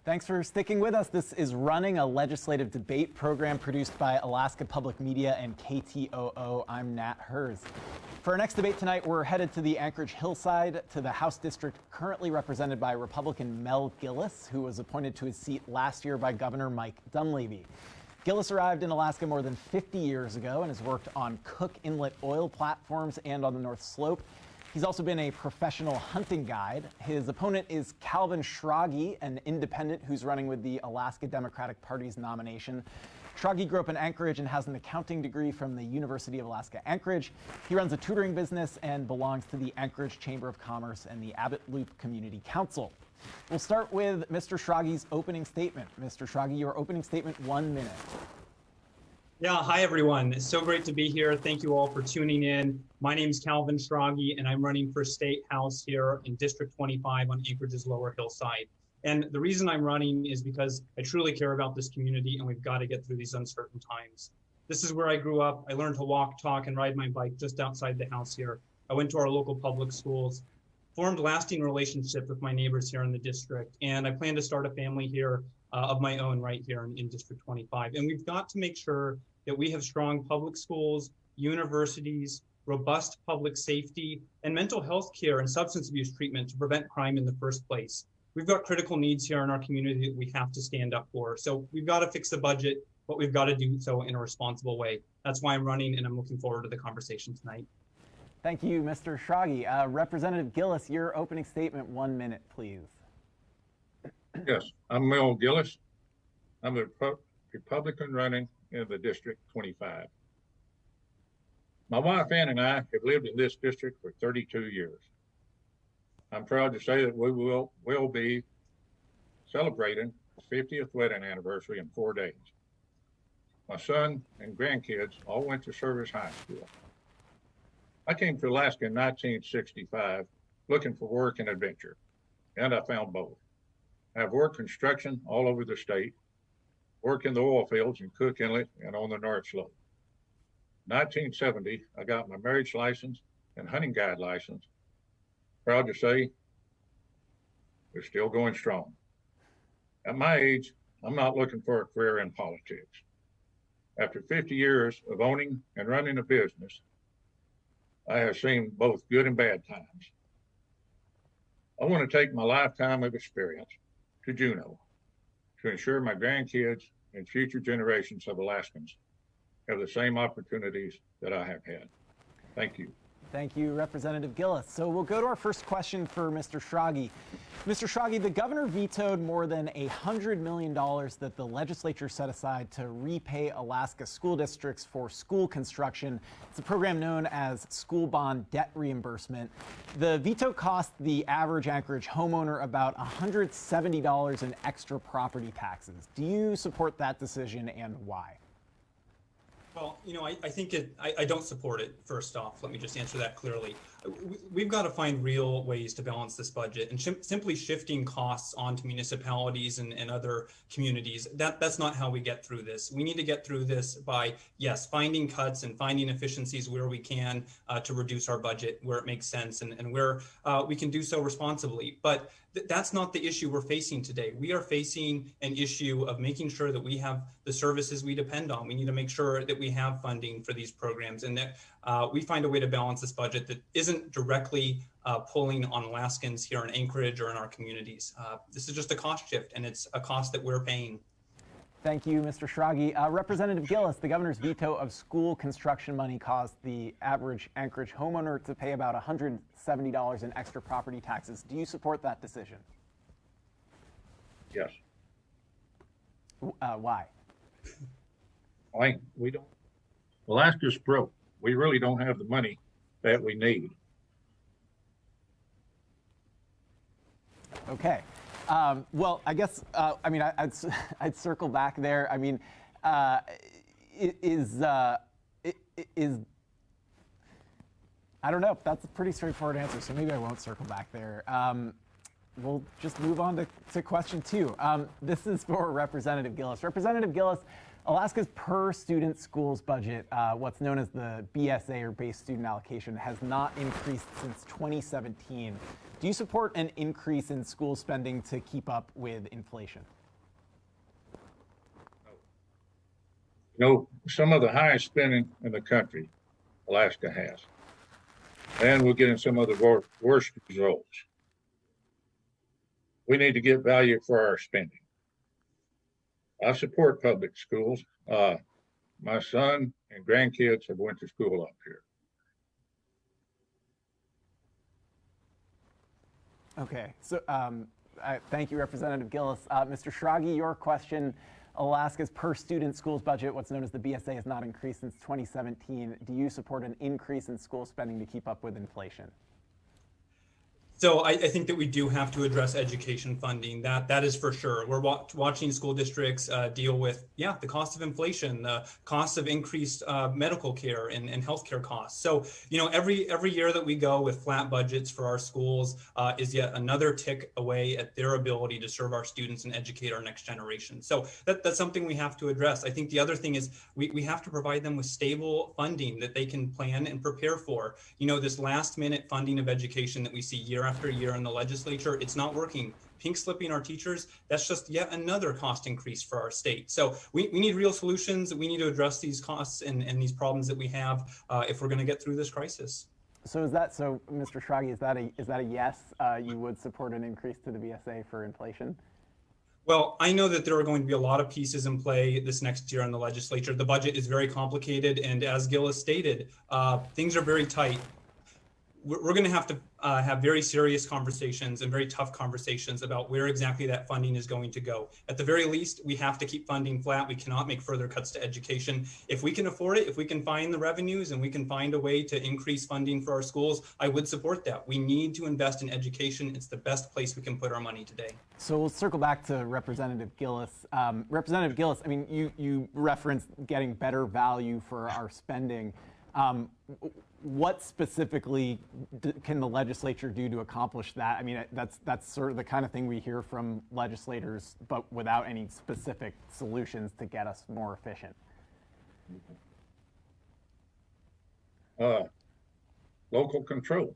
Thanks for sticking with us. This is Running, a legislative debate program produced by Alaska Public Media and KTOO. I'm Nat Hers. For our next debate tonight, we're headed to the Anchorage hillside to the House district currently represented by Republican Mel Gillis, who was appointed to his seat last year by Governor Mike Dunleavy. Gillis arrived in Alaska more than 50 years ago and has worked on Cook Inlet oil platforms and on the North Slope. He's also been a professional hunting guide. His opponent is Calvin Schrage, an independent who's running with the Alaska Democratic Party's nomination. Schrage grew up in Anchorage and has an accounting degree from the University of Alaska Anchorage. He runs a tutoring business and belongs to the Anchorage Chamber of Commerce and the Abbott Loop Community Council. We'll start with Mr. Schrage's opening statement. Mr. Schrage, your opening statement, 1 minute. Yeah, hi everyone. It's so great to be here. Thank you all for tuning in. My name is Calvin Schrage, and I'm running for State House here in District 25 on Anchorage's Lower Hillside. And the reason I'm running is because I truly care about this community, and we've got to get through these uncertain times. This is where I grew up. I learned to walk, talk, and ride my bike just outside the house here. I went to our local public schools, formed lasting relationships with my neighbors here in the district, and I plan to start a family here of my own right here in District 25. And we've got to make sure that we have strong public schools, universities, robust public safety, and mental health care and substance abuse treatment to prevent crime in the first place. We've got critical needs here in our community that we have to stand up for. So we've got to fix the budget, but we've got to do so in a responsible way. That's why I'm running, and I'm looking forward to the conversation tonight. Thank you, Mr. Schrage. Representative Gillis, your opening statement, 1 minute, please. Yes, I'm Mel Gillis. I'm a Republican running in the District 25. My wife Ann and I have lived in this district for 32 years. I'm proud to say that we will be celebrating the 50th wedding anniversary in 4 days. My son and grandkids all went to Service High School. I came to Alaska in 1965 looking for work and adventure, and I found both. I've worked construction all over the state, worked in the oil fields in Cook Inlet and on the North Slope. 1970, I got my marriage license and hunting guide license. Proud to say, we're still going strong. At my age, I'm not looking for a career in politics. After 50 years of owning and running a business, I have seen both good and bad times. I want to take my lifetime of experience to Juneau to ensure my grandkids and future generations of Alaskans have the same opportunities that I have had. Thank you. Thank you, Representative Gillis. So we'll go to our first question for Mr. Schrage. Mr. Schrage, the governor vetoed more than $100 million that the legislature set aside to repay Alaska school districts for school construction. It's a program known as school bond debt reimbursement. The veto cost the average Anchorage homeowner about $170 in extra property taxes. Do you support that decision, and why? Well, you know, I think I don't support it, first off. Let me just answer that clearly. We've got to find real ways to balance this budget, and simply shifting costs onto municipalities and other communities, that's not how we get through this. We need to get through this by, yes, finding cuts and finding efficiencies where we can to reduce our budget where it makes sense and where we can do so responsibly. But that's not the issue we're facing today. We are facing an issue of making sure that we have the services we depend on. We need to make sure that we have funding for these programs and that we find a way to balance this budget that isn't directly pulling on Alaskans here in Anchorage or in our communities. This is just a cost shift, and it's a cost that we're paying. Thank you, Mr. Schrage. Representative Gillis, the governor's veto of school construction money caused the average Anchorage homeowner to pay about $170 in extra property taxes. Do you support that decision? Yes. Why? We don't. Alaska's broke. We really don't have the money that we need. Okay. Well, I guess, I mean, I'd circle back there. I mean, is I don't know. That's a pretty straightforward answer, so maybe I won't circle back there. We'll just move on to question 2. This is for Representative Gillis. Representative Gillis, Alaska's per student schools budget, what's known as the BSA or base student allocation, has not increased since 2017. Do you support an increase in school spending to keep up with inflation? You know, some of the highest spending in the country, Alaska has. And we're getting some of the worst results. We need to get value for our spending. I support public schools. My son and grandkids have went to school up here. Okay, so thank you, Representative Gillis. Mr. Schrage, your question. Alaska's per student schools budget, what's known as the BSA, has not increased since 2017. Do you support an increase in school spending to keep up with inflation? So I think that we do have to address education funding. That is for sure. We're watching school districts deal with, the cost of inflation, the cost of increased medical care and healthcare costs. So, every year that we go with flat budgets for our schools is yet another tick away at their ability to serve our students and educate our next generation. So that's something we have to address. I think the other thing is we have to provide them with stable funding that they can plan and prepare for. This last minute funding of education that we see year after year in the legislature, it's not working. Pink slipping our teachers, that's just yet another cost increase for our state. So we need real solutions. We need to address these costs and these problems that we have if we're going to get through this crisis. So Mr. Schrage, is that a yes? You would support an increase to the BSA for inflation? Well, I know that there are going to be a lot of pieces in play this next year in the legislature. The budget is very complicated, and as Gillis stated, things are very tight. We're going to have very serious conversations and very tough conversations about where exactly that funding is going to go. At the very least, we have to keep funding flat. We cannot make further cuts to education. If we can afford it, if we can find the revenues and we can find a way to increase funding for our schools, I would support that. We need to invest in education. It's the best place we can put our money today. So we'll circle back to Representative Gillis. Representative Gillis, I mean, you referenced getting better value for our spending. What specifically can the legislature do to accomplish that? I mean, that's sort of the kind of thing we hear from legislators, but without any specific solutions to get us more efficient. Local control.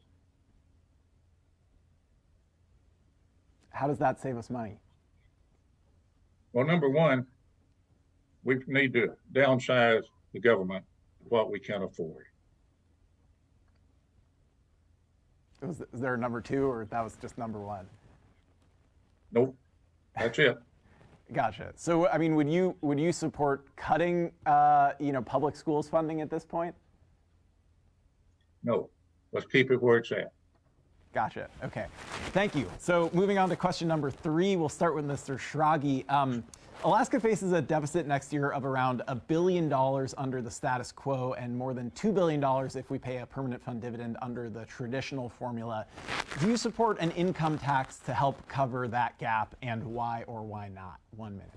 How does that save us money? Well, number one, we need to downsize the government what we can afford. Is there a number two, or that was just number one? Nope, that's it. Gotcha. So, I mean, would you support cutting, public schools funding at this point? No, let's keep it where it's at. Gotcha. Okay. Thank you. So moving on to question number 3, we'll start with Mr. Schrage. Alaska faces a deficit next year of around $1 billion under the status quo and more than $2 billion if we pay a permanent fund dividend under the traditional formula. Do you support an income tax to help cover that gap, and why or why not? 1 minute.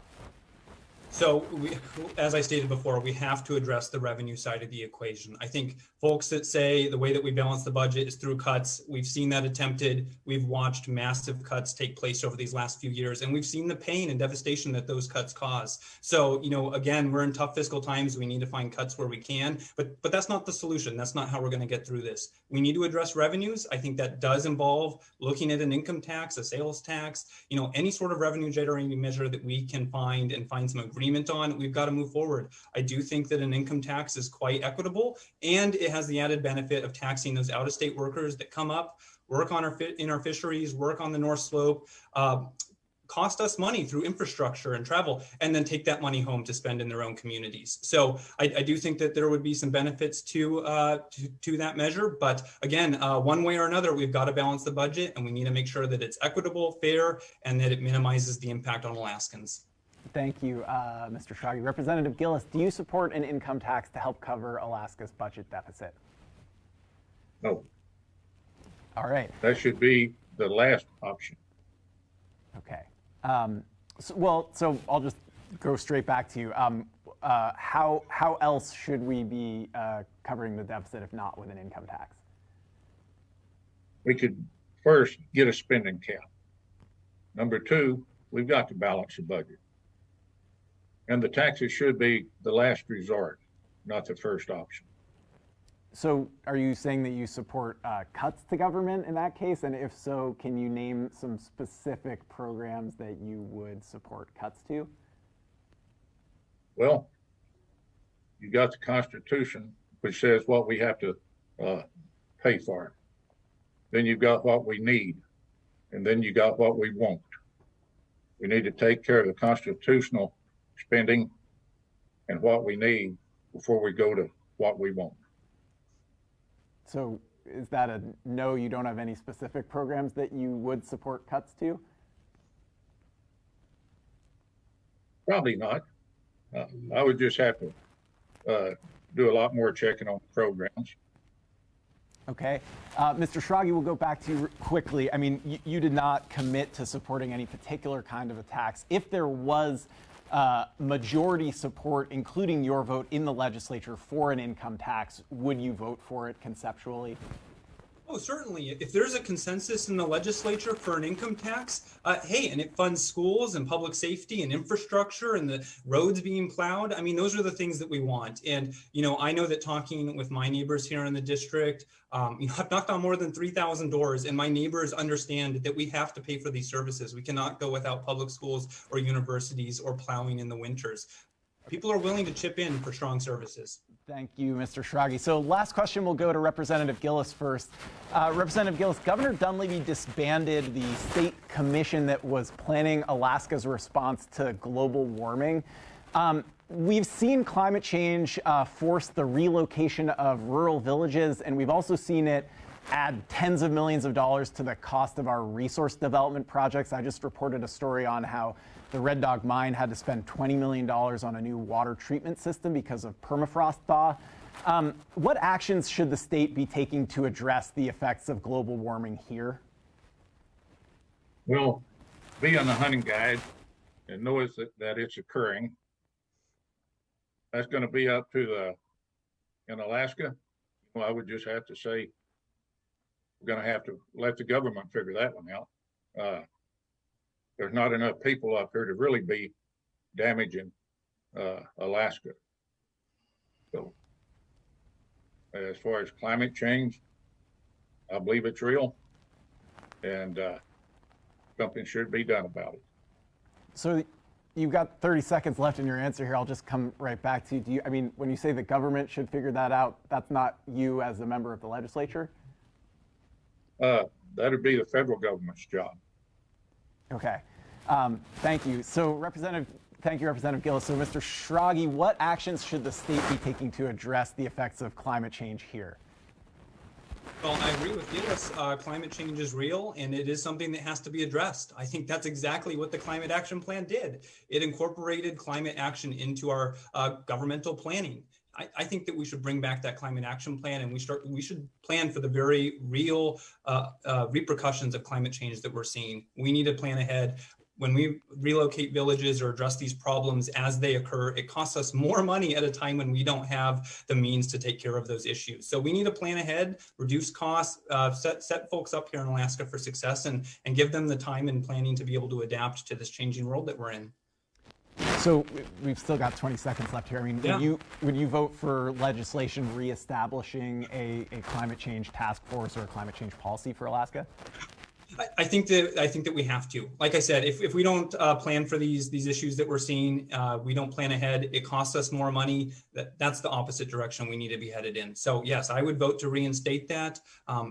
So as I stated before, we have to address the revenue side of the equation. I think folks that say the way that we balance the budget is through cuts, we've seen that attempted. We've watched massive cuts take place over these last few years, and we've seen the pain and devastation that those cuts cause. So, again, we're in tough fiscal times. We need to find cuts where we can, but that's not the solution. That's not how we're going to get through this. We need to address revenues. I think that does involve looking at an income tax, a sales tax, any sort of revenue generating measure that we can find and find some agreement on. We've got to move forward. I do think that an income tax is quite equitable, and it has the added benefit of taxing those out-of-state workers that come up, work on in our fisheries, work on the North Slope, cost us money through infrastructure and travel, and then take that money home to spend in their own communities. So I do think that there would be some benefits to that measure. But again, one way or another, we've got to balance the budget, and we need to make sure that it's equitable, fair, and that it minimizes the impact on Alaskans. Thank you, Mr. Schrage. Representative Gillis, do you support an income tax to help cover Alaska's budget deficit? No. All right. That should be the last option. Okay. So I'll just go straight back to you. How else should we be covering the deficit if not with an income tax? We could first get a spending cap. Number 2, we've got to balance the budget. And the taxes should be the last resort, not the first option. So are you saying that you support cuts to government in that case? And if so, can you name some specific programs that you would support cuts to? Well, you got the Constitution, which says what we have to pay for. Then you've got what we need, and then you got what we want. We need to take care of the constitutional spending and what we need before we go to what we want. So is that a no, you don't have any specific programs that you would support cuts to? Probably not. I would just have to do a lot more checking on programs. Okay. Mr. Schrage, we'll go back to you quickly. I mean, you did not commit to supporting any particular kind of a tax. If there was majority support, including your vote in the legislature for an income tax, would you vote for it conceptually? Oh, certainly. If there's a consensus in the legislature for an income tax, hey, and it funds schools and public safety and infrastructure and the roads being plowed, I mean, those are the things that we want. And, you know, I know that talking with my neighbors here in the district, you know, I've knocked on more than 3,000 doors, and my neighbors understand that we have to pay for these services. We cannot go without public schools or universities or plowing in the winters. People are willing to chip in for strong services. Thank you, Mr. Schrage. So last question will go to Representative Gillis first. Representative Gillis, Governor Dunleavy disbanded the state commission that was planning Alaska's response to global warming. We've seen climate change force the relocation of rural villages, and we've also seen it add tens of millions of dollars to the cost of our resource development projects. I just reported a story on how the Red Dog Mine had to spend $20 million on a new water treatment system because of permafrost thaw. What actions should the state be taking to address the effects of global warming here? Well, be on the hunting guide and know that it's occurring. That's going to be up to in Alaska. Well, I would just have to say we're going to have to let the government figure that one out. There's not enough people up here to really be damaging Alaska. So as far as climate change, I believe it's real, and something should be done about it. So you've got 30 seconds left in your answer here. I'll just come right back to you. I mean, when you say the government should figure that out, that's not you as a member of the legislature? That'd be the federal government's job. Okay. Thank you. So thank you, Representative Gillis. So Mr. Schrage, what actions should the state be taking to address the effects of climate change here? Well, I agree with Gillis. Climate change is real, and it is something that has to be addressed. I think that's exactly what the Climate Action Plan did. It incorporated climate action into our governmental planning. I think that we should bring back that climate action plan, and we should plan for the very real repercussions of climate change that we're seeing. We need to plan ahead. When we relocate villages or address these problems as they occur, it costs us more money at a time when we don't have the means to take care of those issues. So we need to plan ahead, reduce costs, set folks up here in Alaska for success, and give them the time and planning to be able to adapt to this changing world that we're in. So we've still got 20 seconds left here. I mean, yeah. would you vote for legislation reestablishing a climate change task force or a climate change policy for Alaska? I think that we have to. Like I said, if we don't plan for these issues that we're seeing, we don't plan ahead, it costs us more money. That's the opposite direction we need to be headed in. So yes, I would vote to reinstate that.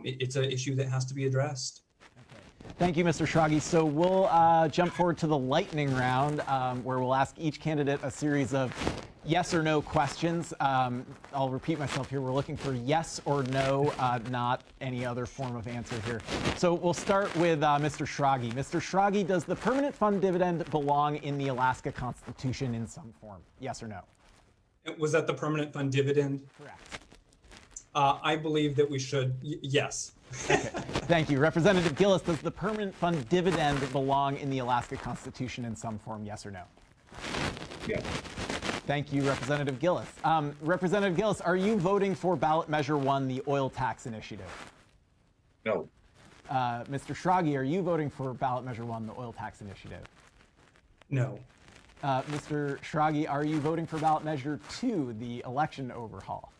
It's an issue that has to be addressed. Thank you, Mr. Schrage. So we'll jump forward to the lightning round, where we'll ask each candidate a series of yes or no questions. I'll repeat myself here. We're looking for yes or no, not any other form of answer here. So we'll start with Mr. Schrage. Mr. Schrage, does the permanent fund dividend belong in the Alaska Constitution in some form? Yes or no? Was that the permanent fund dividend? Correct. I believe that we should, yes. Okay. Thank you. Representative Gillis, does the permanent fund dividend belong in the Alaska Constitution in some form? Yes or no? Yes. Thank you, Representative Gillis. Representative Gillis, are you voting for ballot measure 1, the oil tax initiative? No. Mr. Schrage, are you voting for ballot measure 1, the oil tax initiative? No. Mr. Schrage, are you voting for ballot measure 2, the election overhaul?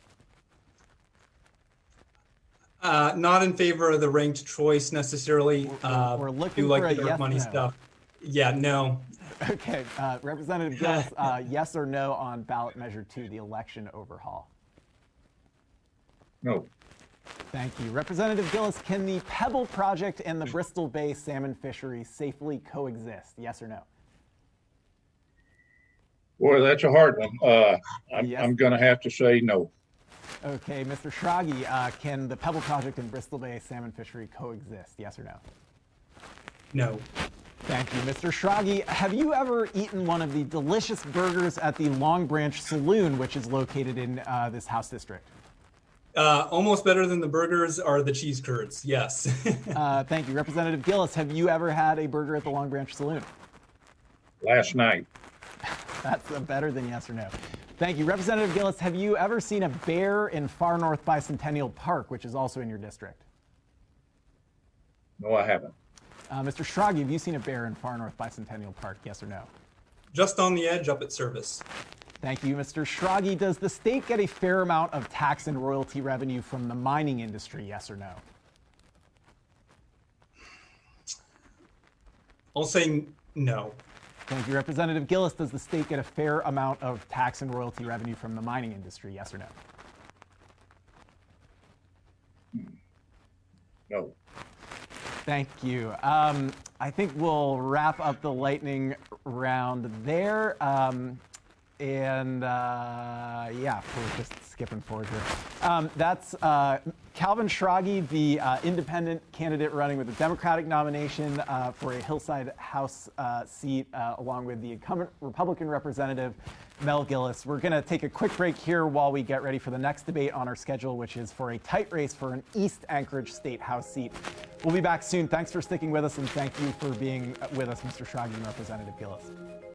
Not in favor of the ranked choice necessarily. We're looking do like for the a dark yes, money no. stuff. Yeah, no. Okay, Representative Gillis, yes or no on ballot measure 2, the election overhaul? No. Thank you. Representative Gillis, can the Pebble Project and the Bristol Bay salmon fishery safely coexist? Yes or no? Boy, that's a hard one. Yes. I'm going to have to say no. Okay, Mr. Schrage, can the Pebble Project and Bristol Bay salmon fishery coexist? Yes or no? No. Thank you, Mr. Schrage. Have you ever eaten one of the delicious burgers at the Long Branch Saloon, which is located in this House district? Almost better than the burgers are the cheese curds. Yes. Thank you. Representative Gillis, have you ever had a burger at the Long Branch Saloon? Last night. That's better than yes or no. Thank you. Representative Gillis, have you ever seen a bear in Far North Bicentennial Park, which is also in your district? No, I haven't. Mr. Schrage, have you seen a bear in Far North Bicentennial Park? Yes or no? Just on the edge up at Service. Thank you, Mr. Schrage. Does the state get a fair amount of tax and royalty revenue from the mining industry? Yes or no? I'll say no. Thank you, Representative Gillis. Does the state get a fair amount of tax and royalty revenue from the mining industry? Yes or no? No. Thank you. I think we'll wrap up the lightning round there. Yeah, we're just skipping forward here. That's Calvin Schrage, the independent candidate running with the Democratic nomination for a Hillside House seat, along with the incumbent Republican representative, Mel Gillis. We're going to take a quick break here while we get ready for the next debate on our schedule, which is for a tight race for an East Anchorage State House seat. We'll be back soon. Thanks for sticking with us, and thank you for being with us, Mr. Schrage and Representative Gillis.